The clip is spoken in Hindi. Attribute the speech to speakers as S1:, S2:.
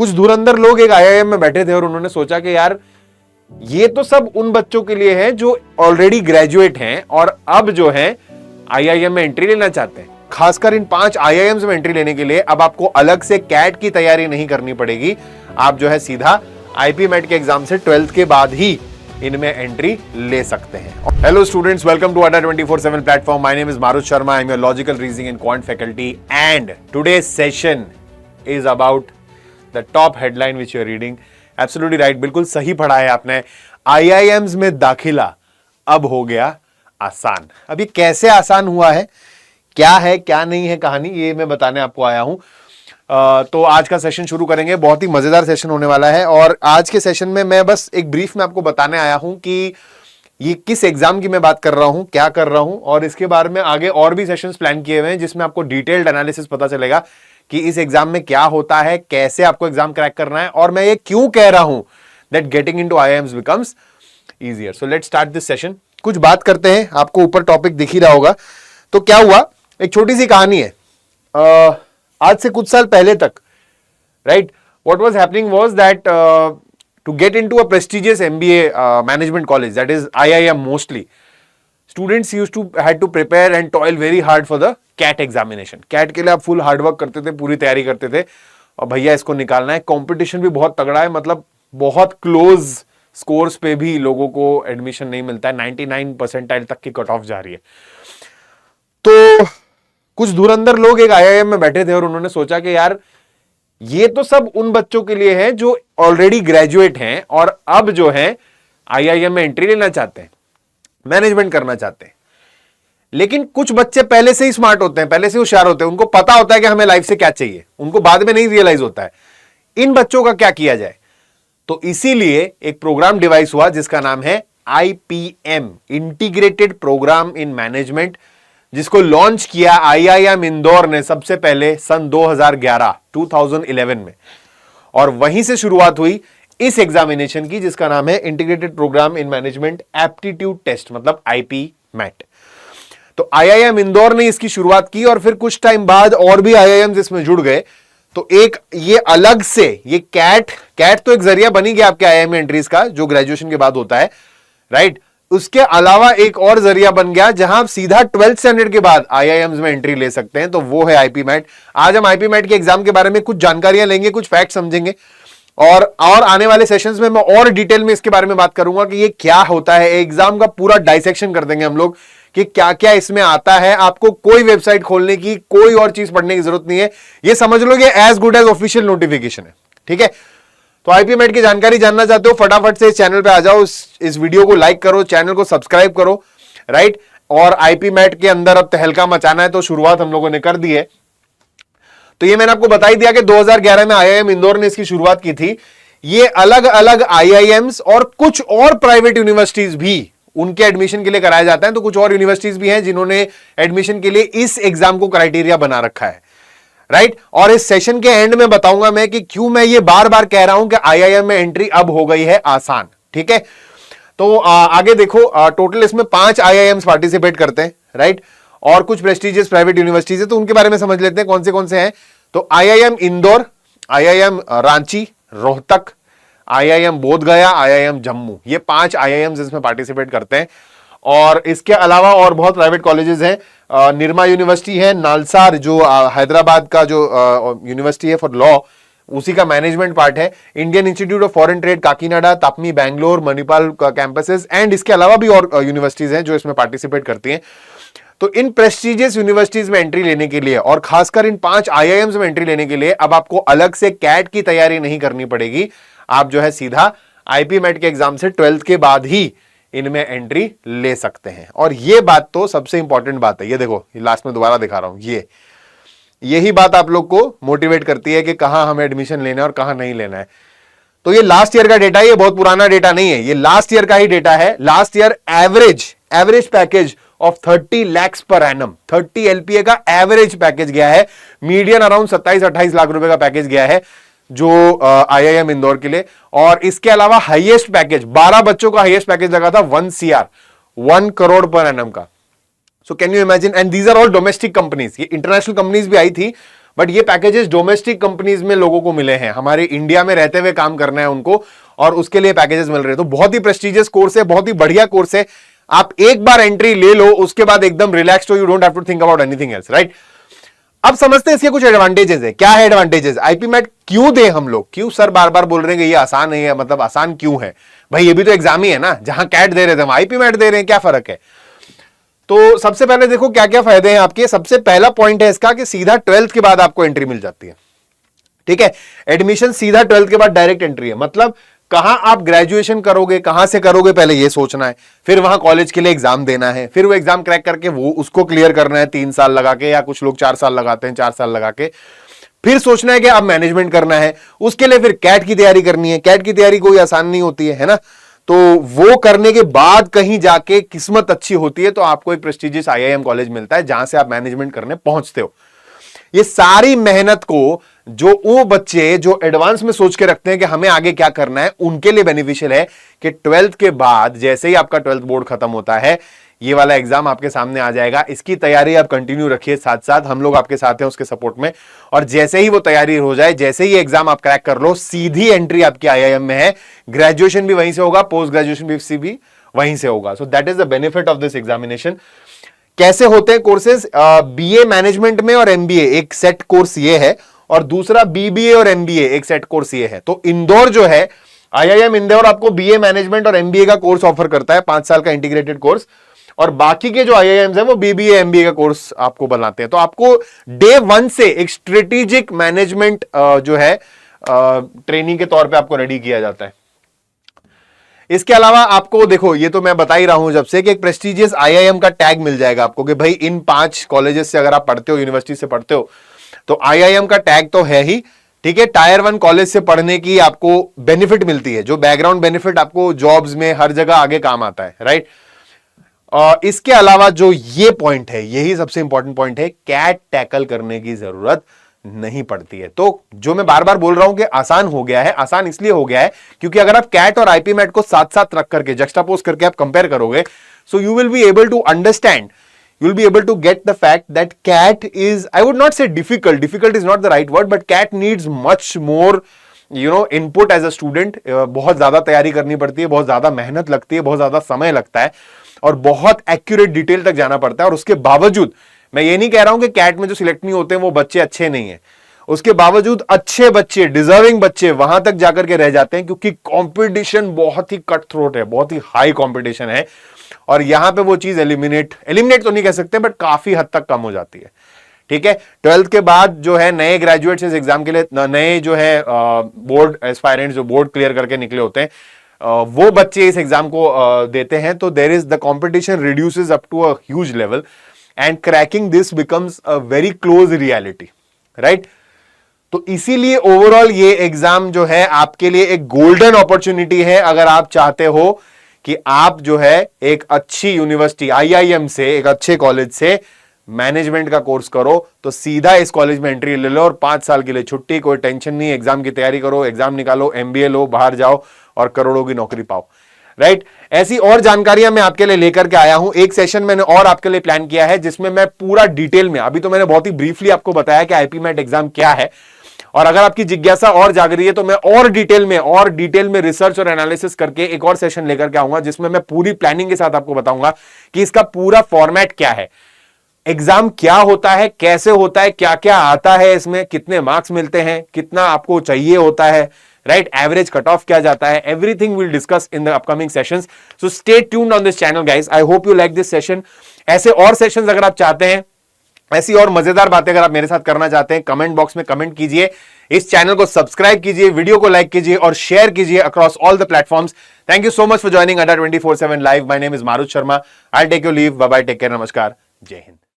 S1: कुछ धुरंधर लोग एक आईआईएम में बैठे थे और उन्होंने सोचा कि यार ये तो सब उन बच्चों के लिए है जो ऑलरेडी ग्रेजुएट हैं और अब जो है आईआईएम में एंट्री लेना चाहते हैं। खासकर इन 5 आईआईएम्स में एंट्री लेने के लिए अब आपको अलग से कैट की तैयारी नहीं करनी पड़ेगी। आप जो है सीधा आईपी मैट के एग्जाम से 12th के बाद ही इनमें एंट्री ले सकते हैं। Hello students, welcome to Adda 24/7 platform. My name is Marut Sharma. I am your logical reasoning and quant faculty and today's session is about the top headline which you are reading. Absolutely right, बिल्कुल सही पढ़ा है आपने। आईआईएम्स में दाखिला अब हो गया आसान। अब ये कैसे आसान हुआ है, क्या नहीं है कहानी, ये मैं बताने आपको आया हूं। तो आज का सेशन शुरू करेंगे। बहुत ही मजेदार सेशन होने वाला है और आज के सेशन में मैं बस एक ब्रीफ में आपको बताने आया हूं कि ये किस एग्जाम की मैं बात कर रहा हूं, क्या कर रहा हूं, और इसके बारे में आगे और भी सेशंस प्लान किए हुए हैं जिसमें आपको डिटेल्ड एनालिसिस पता चलेगा कि इस एग्जाम में क्या होता है, कैसे आपको एग्जाम क्रैक करना है, और मैं ये क्यों कह रहा हूं that getting into IIMs becomes easier. So let's start this session. कुछ बात करते हैं, आपको ऊपर टॉपिक दिख ही रहा होगा। तो क्या हुआ, एक छोटी सी कहानी है। आज से कुछ साल पहले तक, right, what was happening was that to get into a prestigious MBA management college, that is IIM, mostly students used to had to prepare and toil very hard for the CAT examination. CAT के लिए आप फुल हार्डवर्क करते थे, पूरी तैयारी करते थे और भैया इसको निकालना है। कंपटीशन भी बहुत तगड़ा है, मतलब बहुत क्लोज स्कोर्स पे भी लोगों को एडमिशन नहीं मिलता है। 99 परसेंटाइल तक की कट ऑफ जा रही है। तो कुछ धुरंधर लोग एक आईआईएम में बैठे थे और उन्होंने सोचा कि यार ये तो सब उन बच्चों के लिए है जो ऑलरेडी ग्रेजुएट हैं और अब जो है आईआईएम में एंट्री लेना चाहते हैं, मैनेजमेंट करना चाहते हैं। लेकिन कुछ बच्चे पहले से ही स्मार्ट होते हैं, पहले से होशियार होते हैं, उनको पता होता है कि हमें लाइफ से क्या चाहिए, उनको बाद में नहीं रियलाइज होता है। इन बच्चों का क्या किया जाए, तो इसीलिए एक प्रोग्राम डिवाइस हुआ जिसका नाम है IPM, integrated programme in management, जिसको लॉन्च किया आईआईएम इंदौर ने सबसे पहले सन 2011 में, और वहीं से शुरुआत हुई इस एग्जामिनेशन की जिसका नाम है integrated programme in management aptitude test, मतलब आईपी मैट। तो आईआईएम इंदौर ने इसकी शुरुआत की और फिर कुछ टाइम बाद और भी आईआईएम्स इसमें जुड़ गए। तो एक ये अलग से ये कैट तो एक जरिया बनी गया आपके आईआईएम एंट्रीज का, जो ग्रेजुएशन के बाद होता है, राइट। उसके अलावा एक और जरिया बन गया जहां आप सीधा 12th स्टैंडर्ड के बाद आईआईएम्स में एंट्री ले सकते हैं, तो वो है आईपी मैट। आज हम आईपी मैट के एग्जाम के बारे में कुछ जानकारियां लेंगे, कुछ फैक्ट समझेंगे, और आने वाले सेशंस में मैं और डिटेल में इसके बारे में बात करूंगा कि ये क्या होता है। एग्जाम का पूरा डाइसेक्शन कर देंगे हम लोग कि क्या क्या इसमें आता है। आपको कोई वेबसाइट खोलने की, कोई और चीज पढ़ने की जरूरत नहीं है, ये समझ लो कि as good as official notification है, ठीक है। तो आईपी मैट की जानकारी जानना चाहते हो, फटाफट से इस चैनल पे आ जाओ, इस वीडियो को लाइक करो, चैनल को सब्सक्राइब करो, राइट। और आईपी मैट के अंदर अब तहलका मचाना है, तो शुरुआत हम लोगों ने कर दी है। तो ये मैंने आपको बता ही दिया कि 2011 में आईआईएम इंदौर ने इसकी शुरुआत की थी। ये अलग अलग आईआईएम्स और कुछ और प्राइवेट यूनिवर्सिटीज भी उनके एडमिशन के लिए कराया जाता है। तो कुछ और यूनिवर्सिटीज भी हैं जिन्होंने एडमिशन के लिए इस एग्जाम को क्राइटेरिया बना रखा है, राइट। और इस सेशन के एंड में बताऊंगा मैं कि क्यों मैं ये बार बार कह रहा हूं कि आईआईएम में एंट्री अब हो गई है आसान, ठीक है। तो आगे देखो, टोटल इसमें 5 आईआईएम्स पार्टिसिपेट करते हैं, राइट, और कुछ प्रेस्टिजियस प्राइवेट यूनिवर्सिटीज है, तो उनके बारे में समझ लेते हैं कौन से हैं। तो IIM Indore, IIM Ranchi, Rohtak, IIM Bodhgaya, IIM Jammu, ये 5 आईआईएम्स इसमें पार्टिसिपेट करते हैं। और इसके अलावा और बहुत प्राइवेट कॉलेजेस हैं। निरमा यूनिवर्सिटी है, नालसार जो हैदराबाद का जो यूनिवर्सिटी है फॉर लॉ, उसी का मैनेजमेंट पार्ट है। Indian institute of foreign trade Kakinada, तापमी बैंगलोर, मणिपाल कैंपसेस, एंड इसके अलावा भी और यूनिवर्सिटीज हैं जो इसमें पार्टिसिपेट करती हैं। तो इन प्रेस्टिजियस यूनिवर्सिटीज में एंट्री लेने के लिए और खासकर इन 5 आईआईएम्स में एंट्री लेने के लिए अब आपको अलग से कैट की तैयारी नहीं करनी पड़ेगी। आप जो है सीधा आईपी मैट के एग्जाम से 12th के बाद ही इनमें एंट्री ले सकते हैं। और ये बात तो सबसे इंपॉर्टेंट बात है। ये देखो, लास्ट में दोबारा दिखा रहा हूं, यही बात आप लोग को मोटिवेट करती है कि कहां हमें एडमिशन लेना है और कहां नहीं लेना है। तो ये लास्ट ईयर का डेटा है, ये बहुत पुराना डेटा नहीं है, ये लास्ट ईयर का ही डेटा है। Last year average package of 30 lakhs per annum, 30 LPA का एवरेज पैकेज गया है। मीडियन अराउंड 27-28 लाख रुपए का पैकेज गया है जो आईआईएम इंदौर के लिए। और इसके अलावा हाईएस्ट पैकेज 12 बच्चों का हाईएस्ट पैकेज लगा था 1 CR, 1 करोड़ पर एनम का। So can you imagine, and these are all domestic companies. ये इंटरनेशनल कंपनीज भी आई थी, बट ये पैकेजेस डोमेस्टिक कंपनीज में लोगों को मिले हैं, हमारे इंडिया में रहते हुए काम करना है उनको, और उसके लिए पैकेजेस मिल रहे हैं। तो बहुत ही प्रेस्टिजियस कोर्स है, बहुत ही बढ़िया कोर्स है। आप एक बार एंट्री ले लो, उसके बाद एकदम रिलैक्स हो, you don't have to think about anything else, right. अब समझते हैं इसके कुछ एडवांटेजेस है। क्या है एडवांटेजेस? आईपी मैट क्यों दे हम लोग? क्यों सर बार बार बोल रहे हैं कि ये आसान नहीं है, मतलब आसान क्यों है भाई? ये भी तो एग्जाम ही है ना, जहां कैट दे रहे थे वहां आईपी मैट दे रहे हैं, क्या फर्क है? तो सबसे पहले देखो क्या क्या फायदे हैं आपके। सबसे पहला पॉइंट है इसका कि सीधा 12th के बाद आपको एंट्री मिल जाती है, ठीक है। एडमिशन सीधा 12th के बाद डायरेक्ट एंट्री है। मतलब कहां आप ग्रेजुएशन करोगे, कहां से करोगे, पहले ये सोचना है, फिर वहां कॉलेज के लिए एग्जाम देना है, फिर वो एग्जाम क्रैक करके वो उसको क्लियर करना है 3 साल लगा के, या कुछ लोग 4 साल लगाते हैं, 4 साल लगा के, फिर सोचना है कि अब मैनेजमेंट करना है, उसके लिए फिर कैट की तैयारी करनी है। कैट की तैयारी कोई आसान नहीं होती है ना। तो वो करने के बाद कहीं जाके किस्मत अच्छी होती है तो आपको एक प्रेस्टिजियस आईआईएम कॉलेज मिलता है जहां से आप मैनेजमेंट करने पहुंचते हो। ये सारी मेहनत को जो वो बच्चे जो एडवांस में सोच के रखते हैं कि हमें आगे क्या करना है, उनके लिए बेनिफिशियल है कि 12th के बाद जैसे ही आपका 12th बोर्ड खत्म होता है, ये वाला एग्जाम आपके सामने आ जाएगा। इसकी तैयारी आप कंटिन्यू रखिए, साथ साथ हम लोग आपके साथ हैं उसके सपोर्ट में। और जैसे ही वो तैयारी हो जाए, जैसे ही एग्जाम आप क्रैक कर लो, सीधी एंट्री आपकी आईआईएम में है। ग्रेजुएशन भी वहीं से होगा, पोस्ट ग्रेजुएशन भी वहीं से होगा। So that is the benefit of this examination. कैसे होते हैं कोर्सेज? बीए मैनेजमेंट में और एमबीए एक सेट कोर्स ये है, और दूसरा बीबीए और एमबीए एक सेट कोर्स ये है। तो इंदौर जो है, आईआईएम इंदौर आपको बीए मैनेजमेंट और एमबीए का कोर्स ऑफर करता है, 5 साल का इंटीग्रेटेड कोर्स। और बाकी के जो आईआईएम्स हैं वो बीबीए एमबीए का कोर्स आपको बनाते हैं। तो आपको डे 1 से एक स्ट्रेटेजिक मैनेजमेंट जो है ट्रेनिंग के तौर पे आपको रेडी किया जाता है। इसके अलावा आपको देखो, ये तो मैं बता ही रहा हूं जब से, कि एक प्रेस्टिजियस आईआईएम का टैग मिल जाएगा आपको कि भाई इन 5 कॉलेजेस से अगर आप पढ़ते हो, यूनिवर्सिटी से पढ़ते हो, तो आईआईएम का टैग तो है ही, ठीक है। टायर 1 कॉलेज से पढ़ने की आपको बेनिफिट मिलती है, जो बैकग्राउंड बेनिफिट आपको जॉब्स में हर जगह आगे काम आता है, राइट। इसके अलावा जो ये पॉइंट है, यही सबसे इंपॉर्टेंट पॉइंट है, कैट टैकल करने की जरूरत नहीं पड़ती है। तो जो मैं बार बार बोल रहा हूं कि आसान हो गया है, आसान इसलिए हो गया है क्योंकि अगर आप कैट और आईपी मैट को साथ साथ रख करके, जक्स्टापोज करके आप कंपेयर करोगे, so you will be able to understand, you will be able to get the fact that CAT is, I would not say difficult, difficult is not the right word, but CAT needs much more input as a student। बहुत ज्यादा तैयारी करनी पड़ती है, बहुत ज्यादा मेहनत लगती है, बहुत ज्यादा समय लगता है, और बहुत एक्यूरेट डिटेल तक जाना पड़ता है। और उसके बावजूद मैं ये नहीं कह रहा हूं कि कैट में जो सिलेक्ट नहीं होते हैं वो बच्चे अच्छे नहीं है, उसके बावजूद अच्छे बच्चे, डिजर्विंग बच्चे वहां तक जाकर के रह जाते हैं, क्योंकि कंपटीशन बहुत ही कट थ्रोट है, बहुत ही हाई कंपटीशन है। और यहां पे वो चीज एलिमिनेट तो नहीं कह सकते, बट काफी हद तक कम हो जाती है, ठीक है। 12th के बाद जो है नए ग्रेजुएट्स इस एग्जाम के लिए, नए जो है बोर्ड एस्पायरेंट्स जो बोर्ड क्लियर करके निकले होते हैं, वो बच्चे इस एग्जाम को देते हैं। तो there is the competition reduces up to a huge level and cracking this becomes a very close reality, right. तो इसीलिए ओवरऑल ये एग्जाम जो है आपके लिए एक गोल्डन अपॉर्चुनिटी है। अगर आप चाहते हो कि आप जो है एक अच्छी यूनिवर्सिटी आईआईएम से, एक अच्छे कॉलेज से मैनेजमेंट का कोर्स करो, तो सीधा इस कॉलेज में एंट्री ले लो और 5 साल के लिए छुट्टी, कोई टेंशन नहीं, एग्जाम की तैयारी करो, एग्जाम निकालो, एमबीए लो, बाहर जाओ और करोड़ों की नौकरी पाओ, राइट। ऐसी और जानकारियां मैं आपके लिए लेकर के आया हूं। एक सेशन मैंने और आपके लिए प्लान किया है जिसमें मैं पूरा डिटेल में, अभी तो मैंने बहुत ही ब्रीफली आपको बताया कि आईपी मैट एग्जाम क्या है, और अगर आपकी जिज्ञासा और जाग रही है तो मैं और डिटेल में रिसर्च और एनालिसिस करके एक और सेशन लेकर के आऊंगा जिसमें मैं पूरी प्लानिंग के साथ आपको बताऊंगा कि इसका पूरा फॉर्मेट क्या है, एग्जाम क्या होता है, कैसे होता है, क्या क्या आता है इसमें, कितने मार्क्स मिलते हैं, कितना आपको चाहिए होता है, राइट, एवरेज कट ऑफ क्या जाता है, everything will discuss in the upcoming sessions. So stay tuned on this channel guys, I hope you like this session. ऐसे और सेशंस अगर आप चाहते हैं, ऐसी और मजेदार बातें अगर आप मेरे साथ करना चाहते हैं, कमेंट बॉक्स में कमेंट कीजिए, इस चैनल को सब्सक्राइब कीजिए, वीडियो को लाइक कीजिए और शेयर कीजिए across all the platforms. Thank you so much for joining Adda 24/7 live. My name is Marut Sharma. I take you leave, bye bye, take care, नमस्कार, जय हिंद।